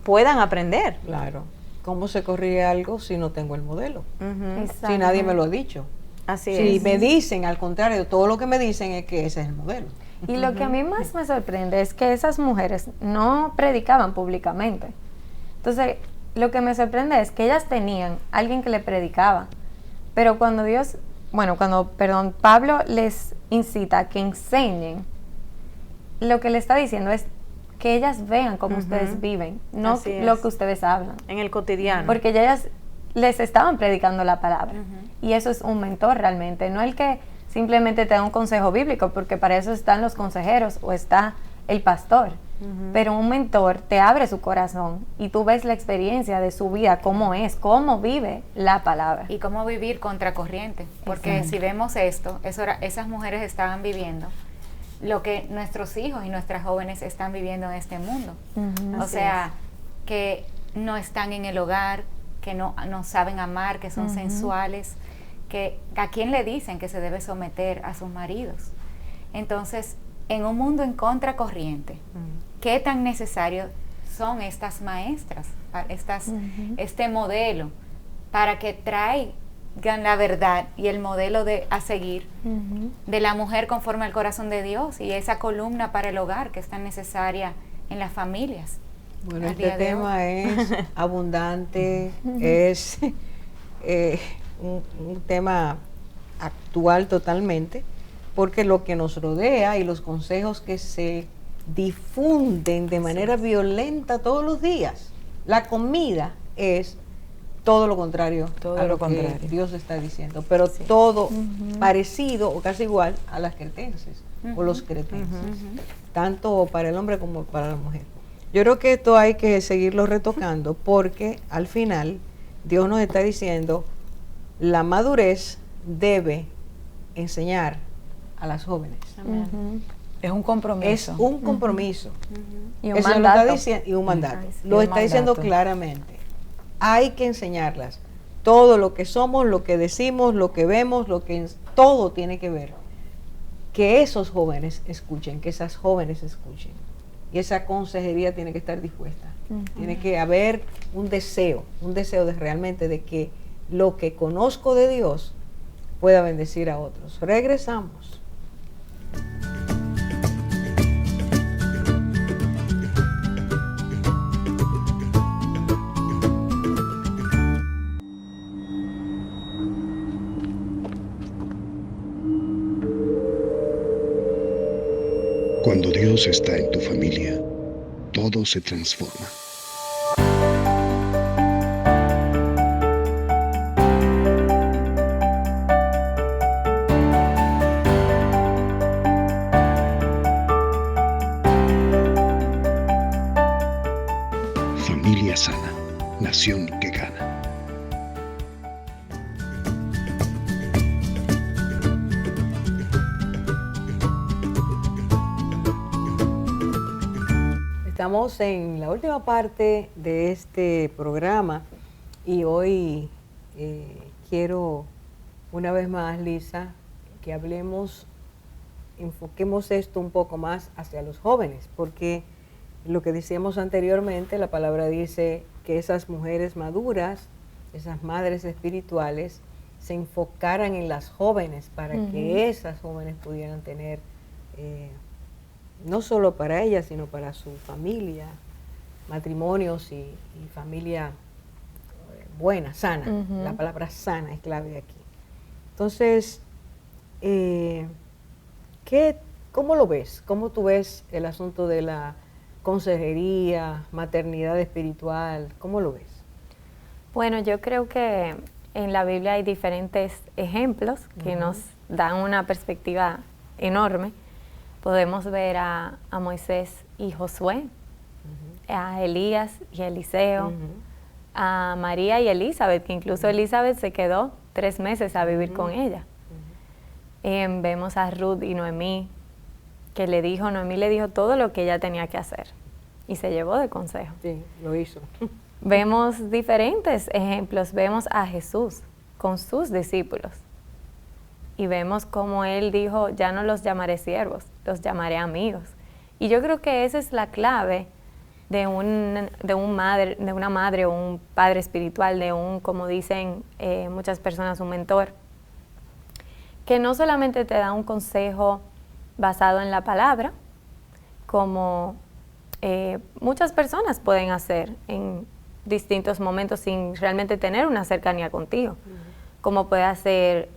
Speaker 3: puedan aprender.
Speaker 1: Claro. ¿Cómo se corrige algo si no tengo el modelo?
Speaker 3: Ujú.
Speaker 1: Si nadie me lo ha dicho.
Speaker 3: Así
Speaker 1: Si
Speaker 3: es.
Speaker 1: me dicen, al contrario, todo lo que me dicen es que ese es el modelo.
Speaker 5: Y lo que a mí más me sorprende es que esas mujeres no predicaban públicamente. Entonces, lo que me sorprende es que ellas tenían alguien que le predicaba, pero cuando Pablo les incita a que enseñen, lo que le está diciendo es que ellas vean cómo ustedes viven, no
Speaker 3: Así es.
Speaker 5: lo que ustedes hablan.
Speaker 3: En el cotidiano.
Speaker 5: Porque ya ellas les estaban predicando la palabra. Y eso es un mentor realmente, no el que simplemente te da un consejo bíblico, porque para eso están los consejeros o está el pastor. Pero un mentor te abre su corazón y tú ves la experiencia de su vida, cómo es, cómo vive la palabra.
Speaker 4: Y cómo vivir contracorriente, porque si vemos esto, esas mujeres estaban viviendo lo que nuestros hijos y nuestras jóvenes están viviendo en este mundo. O
Speaker 3: Así
Speaker 4: sea, que no están en el hogar, que no saben amar, que son sensuales, que a quién le dicen que se debe someter a sus maridos. Entonces, en un mundo en contracorriente, ¿qué tan necesario son estas maestras, este modelo, para que traigan la verdad y el modelo a seguir de la mujer conforme al corazón de Dios y esa columna para el hogar que es tan necesaria en las familias?
Speaker 1: Bueno, este tema es abundante, es un tema actual totalmente, porque lo que nos rodea y los consejos que se difunden de manera violenta todos los días, la comida es todo lo contrario
Speaker 6: Todo
Speaker 1: a
Speaker 6: lo
Speaker 1: lo
Speaker 6: contrario.
Speaker 1: que Dios está diciendo, pero todo parecido o casi igual a las cretenses o los cretenses, tanto para el hombre como para la mujer. Yo creo que esto hay que seguirlo retocando porque al final Dios nos está diciendo la madurez debe enseñar a las jóvenes.
Speaker 6: Es un compromiso.
Speaker 1: Es un compromiso.
Speaker 5: Y un
Speaker 1: Eso lo
Speaker 5: mandato.
Speaker 1: está diciendo, y un mandato.
Speaker 5: Ay, sí.
Speaker 1: Lo
Speaker 6: Un
Speaker 1: está diciendo
Speaker 6: mandato.
Speaker 1: claramente. Hay que enseñarlas. Todo lo que somos, lo que decimos, lo que vemos, todo tiene que ver. Que esos jóvenes escuchen, que esas jóvenes escuchen. Y esa consejería tiene que estar dispuesta. Tiene que haber un deseo de realmente de que lo que conozco de Dios pueda bendecir a otros. Regresamos.
Speaker 7: Cuando Dios está en tu familia, todo se transforma. Familia sana, nación que gana.
Speaker 1: Estamos en la última parte de este programa y hoy quiero una vez más, Lisa, que enfoquemos esto un poco más hacia los jóvenes, porque lo que decíamos anteriormente, la palabra dice que esas mujeres maduras, esas madres espirituales, se enfocaran en las jóvenes para que esas jóvenes pudieran tener no solo para ellas, sino para su familia, matrimonios y familia buena, sana. La palabra sana es clave aquí. Entonces, ¿cómo lo ves? ¿Cómo tú ves el asunto de la consejería, maternidad espiritual? ¿Cómo lo ves?
Speaker 5: Bueno, yo creo que en la Biblia hay diferentes ejemplos que nos dan una perspectiva enorme. Podemos ver a Moisés y Josué, a Elías y Eliseo, a María y Elizabeth, que incluso Elizabeth se quedó 3 meses a vivir con ella. Vemos a Ruth y Noemí, que Noemí le dijo todo lo que ella tenía que hacer y se llevó de consejo.
Speaker 1: Sí, lo hizo.
Speaker 5: Vemos diferentes ejemplos, vemos a Jesús con sus discípulos. y vemos como él dijo, ya no los llamaré siervos, los llamaré amigos. Y yo creo que esa es la clave de una madre o un padre espiritual, de un, como dicen muchas personas, un mentor, que no solamente te da un consejo basado en la palabra, como muchas personas pueden hacer en distintos momentos sin realmente tener una cercanía contigo, como puede hacer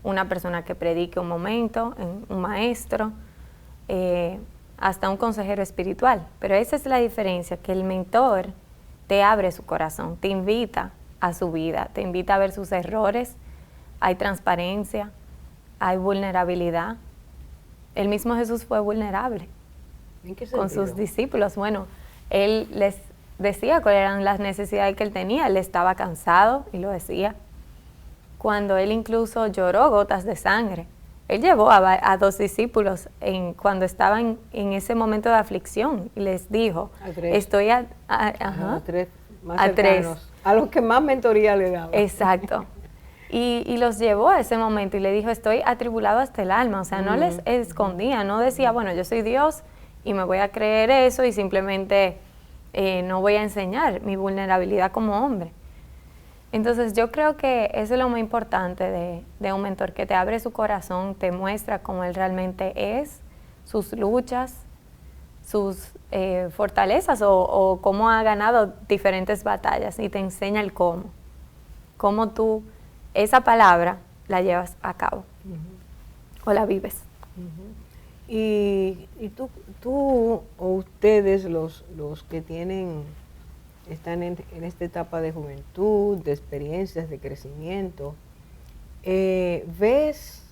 Speaker 5: una persona que predique un momento, un maestro, hasta un consejero espiritual. Pero esa es la diferencia, que el mentor te abre su corazón, te invita a su vida, te invita a ver sus errores, hay transparencia, hay vulnerabilidad. El mismo Jesús fue vulnerable con sus discípulos. Bueno, él les decía cuáles eran las necesidades que él tenía. Él estaba cansado y lo decía. Cuando él incluso lloró gotas de sangre, él llevó a 2 discípulos cuando estaban en ese momento de aflicción y les dijo, estoy a 3
Speaker 1: más cercanos, a los que más mentoría le daba.
Speaker 5: Exacto. Y los llevó a ese momento y le dijo, estoy atribulado hasta el alma. O sea, no les escondía, no decía, bueno, yo soy Dios y me voy a creer eso y simplemente no voy a enseñar mi vulnerabilidad como hombre. Entonces yo creo que eso es lo más importante de un mentor, que te abre su corazón, te muestra cómo él realmente es, sus luchas, sus fortalezas o cómo ha ganado diferentes batallas y te enseña el cómo tú esa palabra la llevas a cabo o la vives.
Speaker 1: Y tú o ustedes, los que están en esta etapa de juventud, de experiencias, de crecimiento, ¿ves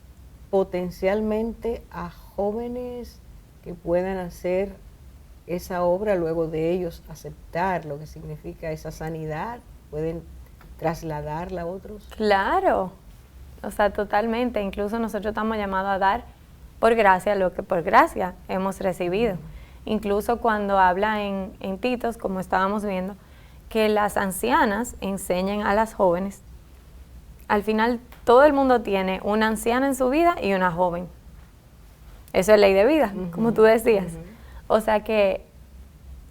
Speaker 1: potencialmente a jóvenes que puedan hacer esa obra luego de ellos aceptar lo que significa esa sanidad? ¿Pueden trasladarla a otros?
Speaker 5: Claro, o sea, totalmente. Incluso nosotros estamos llamados a dar por gracia lo que por gracia hemos recibido. Incluso cuando habla en Titos, como estábamos viendo, que las ancianas enseñen a las jóvenes. Al final, todo el mundo tiene una anciana en su vida y una joven. Eso es ley de vida, como tú decías. O sea que,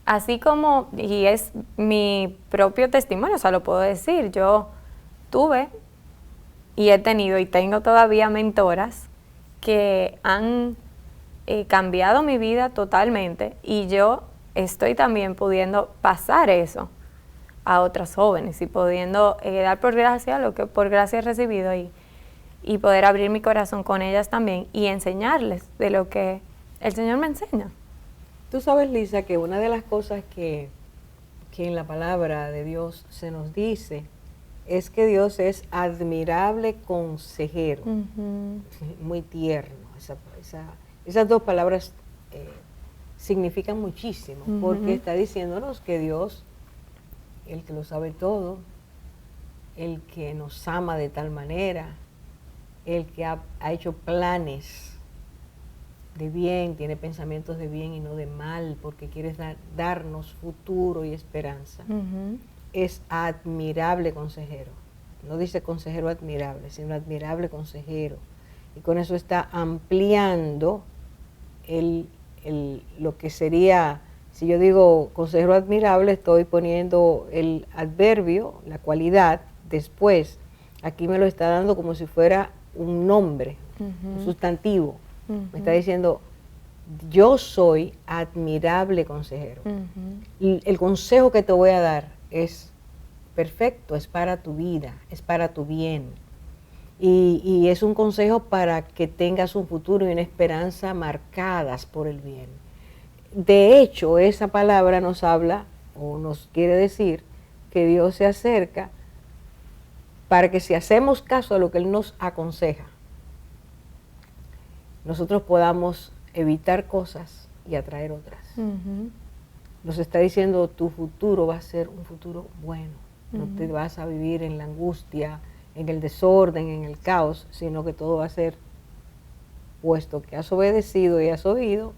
Speaker 5: así como, y es mi propio testimonio, o sea, lo puedo decir, yo tuve y he tenido y tengo todavía mentoras que han cambiado mi vida totalmente y yo estoy también pudiendo pasar eso a otras jóvenes y pudiendo dar por gracia lo que por gracia he recibido y poder abrir mi corazón con ellas también y enseñarles de lo que el Señor me enseña.
Speaker 1: Tú sabes, Lisa, que una de las cosas que en la palabra de Dios se nos dice es que Dios es admirable consejero, muy tierno. Esas 2 palabras significan muchísimo, porque está diciéndonos que Dios, el que lo sabe todo, el que nos ama de tal manera, el que ha hecho planes de bien, tiene pensamientos de bien y no de mal, porque quiere darnos futuro y esperanza. Es admirable consejero. No dice consejero admirable, sino admirable consejero. Y con eso está ampliando lo que sería, si yo digo consejero admirable, estoy poniendo el adverbio, la cualidad, después. Aquí me lo está dando como si fuera un nombre, un sustantivo. Me está diciendo, yo soy admirable consejero. El consejo que te voy a dar es perfecto, es para tu vida, es para tu bien. Y es un consejo para que tengas un futuro y una esperanza marcadas por el bien. De hecho, esa palabra nos habla o nos quiere decir que Dios se acerca para que si hacemos caso a lo que Él nos aconseja, nosotros podamos evitar cosas y atraer otras. Nos está diciendo, tu futuro va a ser un futuro bueno. No te vas a vivir en la angustia, en el desorden, en el caos, sino que todo va a ser, puesto que has obedecido y has oído,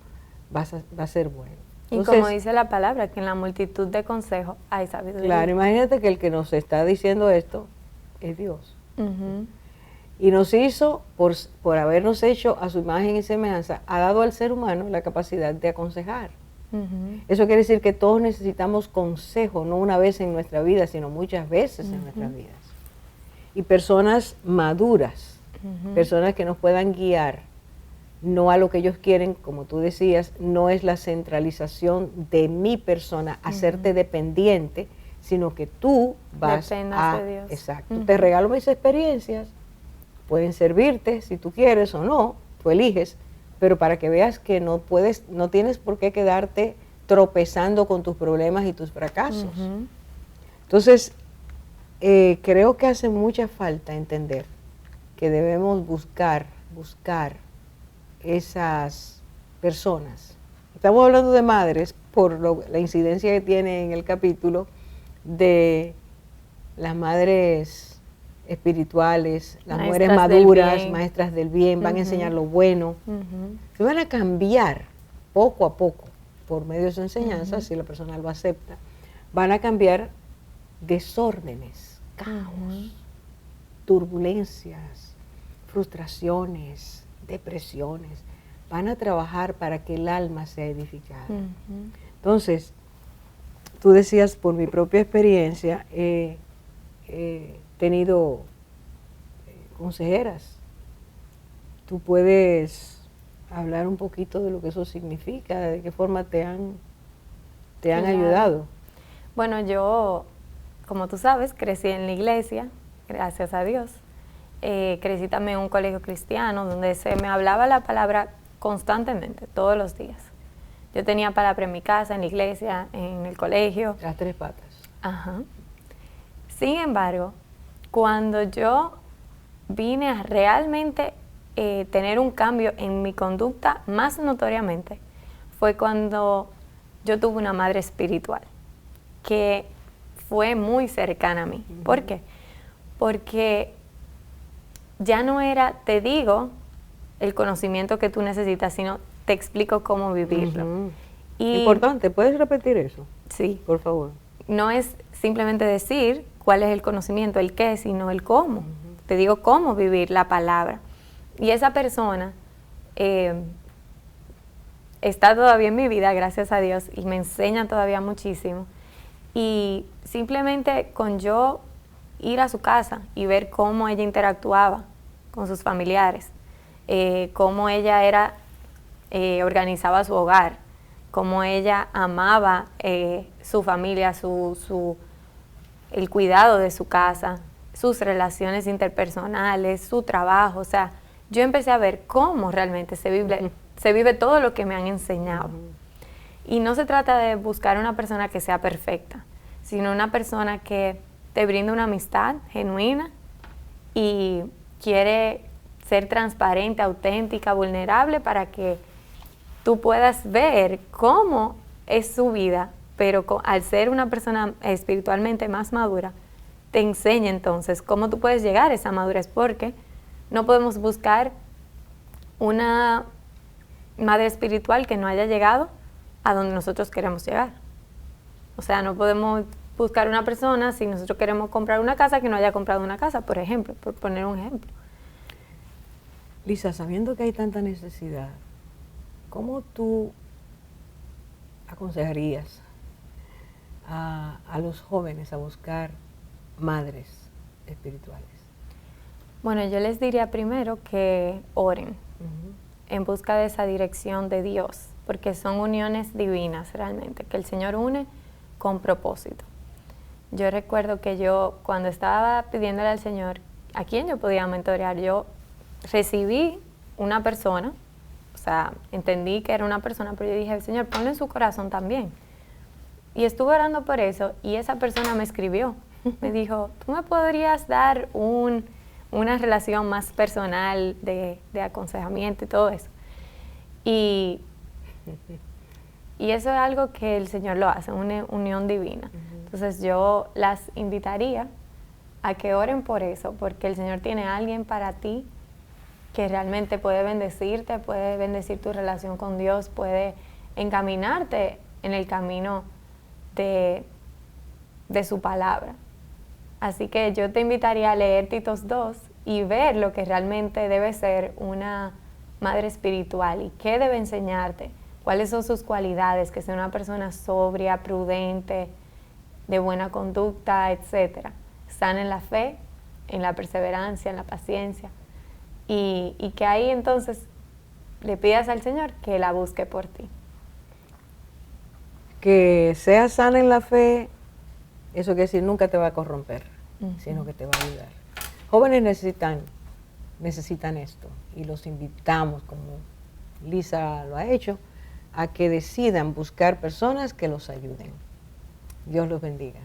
Speaker 1: va a ser bueno. Entonces,
Speaker 5: y como dice la palabra, que en la multitud de consejos hay sabiduría.
Speaker 1: Claro, imagínate que el que nos está diciendo esto es Dios. y nos hizo, por habernos hecho a su imagen y semejanza, ha dado al ser humano la capacidad de aconsejar. Eso quiere decir que todos necesitamos consejo, no una vez en nuestra vida, sino muchas veces en nuestras vidas. Y personas maduras, personas que nos puedan guiar, no a lo que ellos quieren, como tú decías, no es la centralización de mi persona, hacerte dependiente, sino que tú vas
Speaker 5: Dependas de Dios.
Speaker 1: Exacto, te regalo mis experiencias, pueden servirte si tú quieres o no, tú eliges, pero para que veas que no tienes por qué quedarte tropezando con tus problemas y tus fracasos. Entonces, creo que hace mucha falta entender que debemos buscar esas personas. Estamos hablando de madres por la incidencia que tiene en el capítulo de las madres espirituales, las mujeres maduras, maestras del bien, van a enseñar lo bueno, que van a cambiar poco a poco, por medio de su enseñanza, si la persona lo acepta, van a cambiar desórdenes, caos, turbulencias, frustraciones, depresiones, van a trabajar para que el alma sea edificada. Entonces, tú decías, por mi propia experiencia, he tenido consejeras. Tú puedes hablar un poquito de lo que eso significa, de qué forma te han ayudado.
Speaker 5: Bueno, yo, como tú sabes, crecí en la iglesia, gracias a Dios. Crecí también en un colegio cristiano donde se me hablaba la palabra constantemente, todos los días. Yo tenía palabra en mi casa, en la iglesia, en el colegio.
Speaker 1: Las tres patas.
Speaker 5: Ajá. Sin embargo, cuando yo vine a realmente tener un cambio en mi conducta más notoriamente, fue cuando yo tuve una madre espiritual que fue muy cercana a mí. ¿Por qué? Porque ya no era, te digo, el conocimiento que tú necesitas, sino te explico cómo vivirlo. Y
Speaker 1: importante, ¿puedes repetir eso?
Speaker 5: Sí.
Speaker 1: Por favor.
Speaker 5: No es simplemente decir cuál es el conocimiento, el qué, sino el cómo. Te digo cómo vivir la palabra. Y esa persona está todavía en mi vida, gracias a Dios, y me enseña todavía muchísimo. Y simplemente con yo ir a su casa y ver cómo ella interactuaba con sus familiares, cómo ella organizaba su hogar, cómo ella amaba su familia, el cuidado de su casa, sus relaciones interpersonales, su trabajo. O sea, yo empecé a ver cómo realmente se vive todo lo que me han enseñado. Y no se trata de buscar una persona que sea perfecta, sino una persona que te brinda una amistad genuina y quiere ser transparente, auténtica, vulnerable para que tú puedas ver cómo es su vida, pero al ser una persona espiritualmente más madura, te enseña entonces cómo tú puedes llegar a esa madurez, porque no podemos buscar una madre espiritual que no haya llegado a donde nosotros queremos llegar. O sea, no podemos buscar una persona si nosotros queremos comprar una casa que no haya comprado una casa, por ejemplo, por poner un ejemplo.
Speaker 1: Lisa, sabiendo que hay tanta necesidad, ¿cómo tú aconsejarías a los jóvenes a buscar madres espirituales?
Speaker 5: Bueno, yo les diría primero que oren en busca de esa dirección de Dios, porque son uniones divinas realmente, que el Señor une con propósito. Yo recuerdo que yo, cuando estaba pidiéndole al Señor a quién yo podía mentorear, yo recibí una persona, o sea, entendí que era una persona, pero yo dije, Señor, ponlo en su corazón también. Y estuve orando por eso, y esa persona me escribió, me dijo, ¿tú me podrías dar una relación más personal de aconsejamiento y todo eso? Y eso es algo que el Señor lo hace, una unión divina. Entonces yo las invitaría a que oren por eso, porque el Señor tiene a alguien para ti que realmente puede bendecirte, puede bendecir tu relación con Dios, puede encaminarte en el camino de su palabra. Así que yo te invitaría a leer Titos 2 y ver lo que realmente debe ser una madre espiritual y qué debe enseñarte, cuáles son sus cualidades, que sea una persona sobria, prudente, de buena conducta, etc. Sana en la fe, en la perseverancia, en la paciencia, y que ahí entonces le pidas al Señor que la busque por ti.
Speaker 1: Que sea sana en la fe, eso quiere decir nunca te va a corromper, sino que te va a ayudar. Jóvenes necesitan esto y los invitamos, como Lisa lo ha hecho, a que decidan buscar personas que los ayuden. Dios los bendiga.